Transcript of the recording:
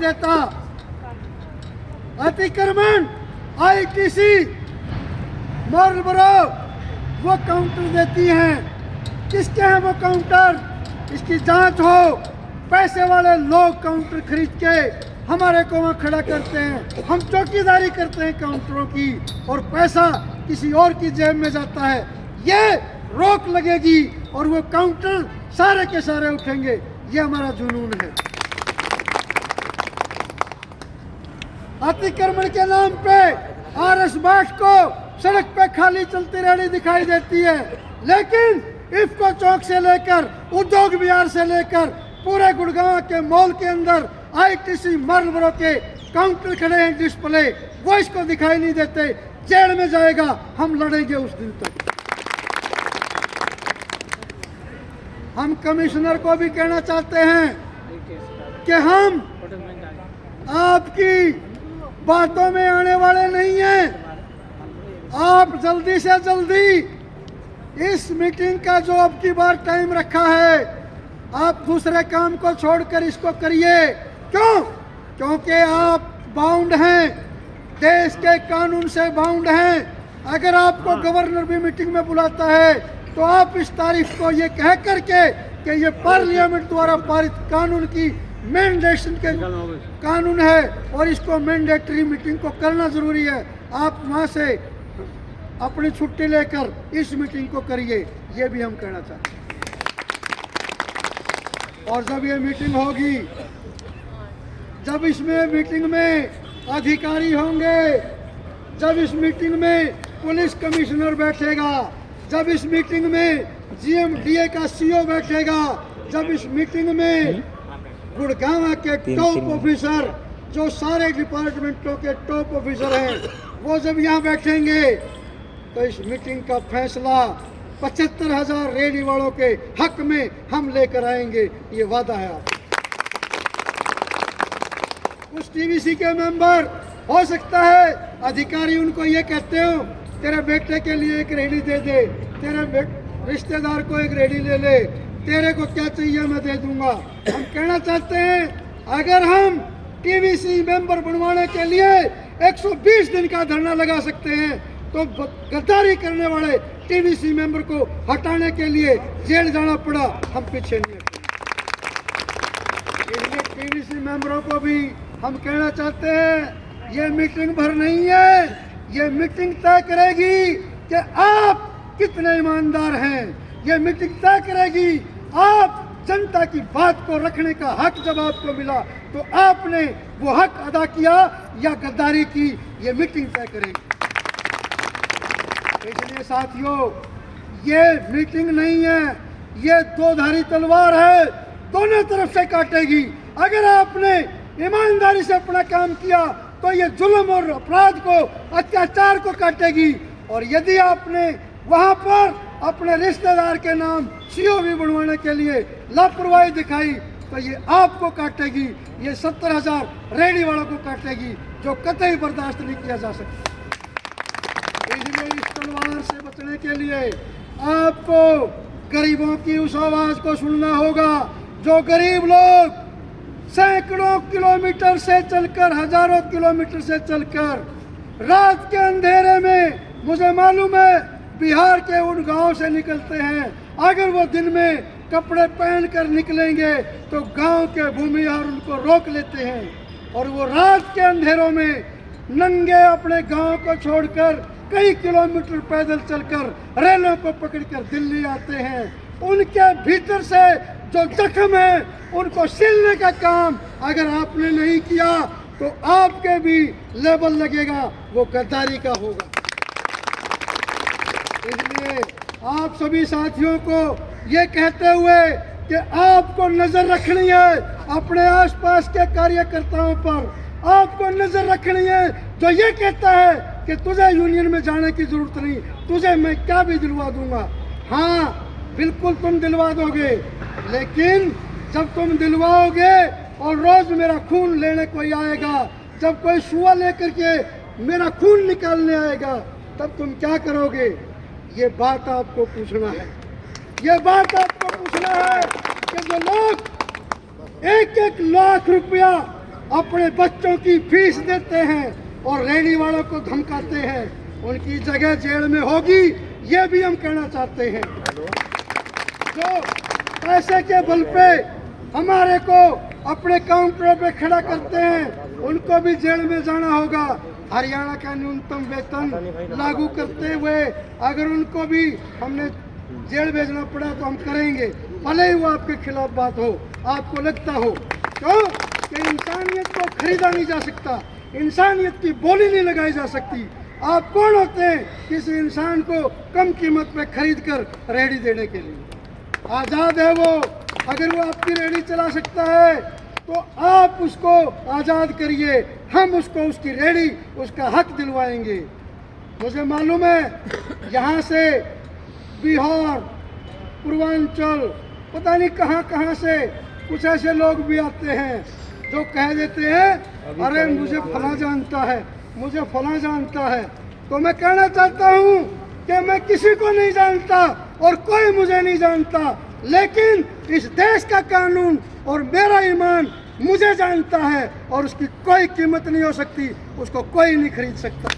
कहता। अतिक्रमण, ITC, Marlboro वो काउंटर देती हैं। किसके हैं वो काउंटर? इसकी जांच हो। पैसे वाले लोग काउंटर खरीद के हमारे को वहाँ खड़ा करते हैं। हम चौकीदारी करते हैं काउंटरों की और पैसा किसी और की जेब में जाता है। ये रोक लगेगी और वो काउंटर सारे के सारे उठेंगे। ये हमारा जुनून है। अतिक्रमण के नाम पे आरएस बाट को सड़क पे खाली चलती रहनी दिखाई देती है, लेकिन इफ्को चौक से लेकर उद्योग विहार से लेकर पूरे गुड़गांव के मॉल के अंदर आईटीसी मार्लबोरो के काउंटर खड़े हैं डिस्प्ले, वो इसको दिखाई नहीं देते। जेल में जाएगा, हम लड़ेंगे उस दिन तक। हम कमिश्नर को भी कहना चाहते हैं कि हम आपकी बातों में आने वाले नहीं हैं। आप जल्दी से जल्दी इस मीटिंग का जो अब की बार टाइम रखा है, आप दूसरे काम को छोड़कर इसको करिए। क्यों? क्योंकि आप बाउंड हैं, देश के कानून से बाउंड हैं। अगर आपको गवर्नर भी मीटिंग में बुलाता है तो आप इस तारीख को ये कह करके कि ये पार्लियामेंट द्वारा पारित कानून की मैंडेशन के कानून है और इसको मैंडेटरी मीटिंग को करना जरूरी है, आप वहाँ से अपनी छुट्टी लेकर इस मीटिंग को करिए। ये भी हम कहना चाहते हैं। और जब ये मीटिंग होगी, जब इसमें मीटिंग में अधिकारी होंगे, जब इस मीटिंग में पुलिस कमिश्नर बैठेगा, जब इस मीटिंग में जीएमडीए का सीओ बैठेगा, जब इस मीटिंग में गुड़गांव के टॉप ऑफिसर, जो सारे डिपार्टमेंटों के टॉप ऑफिसर हैं, वो जब यहाँ बैठेंगे तो इस मीटिंग का फैसला 75,000 रेडी वालों के हक में हम लेकर आएंगे। ये वादा है आप। उस टीवीसी के मेंबर हो सकता है अधिकारी उनको ये कहते हो तेरे बेटे के लिए एक रेडी दे दे, तेरे रिश्तेदार को एक रेडी ले ले, तेरे को क्या चाहिए मैं दे दूंगा। हम कहना चाहते हैं अगर हम टीवीसी मेंबर बनवाने के लिए 120 दिन का धरना लगा सकते हैं तो गद्दारी करने वाले टीवीसी मेंबर को हटाने के लिए जेल जाना पड़ा, हम पीछे नहीं हटेंगे। इसलिए टीवीसी मेंबरों को भी हम कहना चाहते हैं ये मीटिंग भर नहीं है, ये मीटिंग तय करेगी कि आप कितने ईमानदार हैं। ये मीटिंग तय करेगी आप जनता की बात को रखने का हक जब आपको मिला तो आपने वो हक अदा किया या गद्दारी की, ये मीटिंग तय करेगी। इसलिए साथियों, ये मीटिंग नहीं है, ये दो-धारी तलवार है, दोनों तरफ से काटेगी। अगर आपने ईमानदारी से अपना काम किया तो ये जुल्म और अपराध को, अत्याचार को काटेगी, और यदि आपने वहां पर अपने रिश्तेदार के नाम सीओवी बनवाने के लिए लापरवाही दिखाई तो ये आपको काटेगी, ये 70,000 रेडी वालों को काटेगी, जो कतई बर्दाश्त नहीं किया जा सकता। इसलिए इस तलवार से बचने के लिए आपको गरीबों की उस आवाज को सुनना होगा। जो गरीब लोग सैकड़ों किलोमीटर से चलकर, हजारों किलोमीटर से चलकर रात के अंधेरे में, मुझे मालूम है बिहार के उन गांव से निकलते हैं, अगर वो दिन में कपड़े पहनकर निकलेंगे तो गांव के भूमिहार उनको रोक लेते हैं और वो रात के अंधेरों में नंगे अपने गांव को छोड़कर कई किलोमीटर पैदल चलकर रेलों को पकड़कर दिल्ली आते हैं। उनके भीतर से जो जख्म है उनको सिलने का काम अगर आपने नहीं किया तो आपके भी लेबल लगेगा, वो गद्दारी का होगा। इसलिए आप सभी साथियों को ये कहते हुए कि आपको नजर रखनी है अपने आसपास के कार्यकर्ताओं पर, आपको नजर रखनी है जो ये कहता है कि तुझे यूनियन में जाने की जरूरत नहीं, तुझे मैं क्या भी दिलवा दूंगा। हाँ, बिल्कुल तुम दिलवा दोगे, लेकिन जब तुम दिलवाओगे और रोज मेरा खून लेने कोई आएगा, जब कोई सुआ लेकर के मेरा खून निकालने आएगा, तब तुम क्या करोगे? ये बात आपको पूछना है। ये बात आपको पूछना है कि जो लोग 1-1 लाख रुपया अपने बच्चों की फीस देते हैं और रेहड़ी वालों को धमकाते हैं, उनकी जगह जेल में होगी, ये भी हम कहना चाहते हैं। जो पैसे के बल पे हमारे को अपने काउंटरों पे खड़ा करते हैं, उनको भी जेल में जाना होगा। हरियाणा का न्यूनतम वेतन लागू करते हुए अगर उनको भी हमने जेल भेजना पड़ा तो हम करेंगे, भले ही वो आपके खिलाफ बात हो, आपको लगता हो। क्यों कि इंसानियत को खरीदा नहीं जा सकता, इंसानियत की बोली नहीं लगाई जा सकती। आप कौन होते हैं किसी इंसान को कम कीमत पे खरीद कर रेहड़ी देने के लिए? आज़ाद है वो, अगर वो आपकी रेहड़ी चला सकता है तो आप उसको आज़ाद करिए, हम उसको उसकी रेहड़ी, उसका हक दिलवाएंगे। मुझे मालूम है यहाँ से बिहार, पूर्वांचल, पता नहीं कहाँ कहाँ से कुछ ऐसे लोग भी आते हैं जो कह देते हैं अरे मुझे फला जानता है, मुझे फला जानता है। तो मैं कहना चाहता हूँ कि मैं किसी को नहीं जानता और कोई मुझे नहीं जानता, लेकिन इस देश का कानून और मेरा ईमान मुझे जानता है और उसकी कोई कीमत नहीं हो सकती, उसको कोई नहीं खरीद सकता।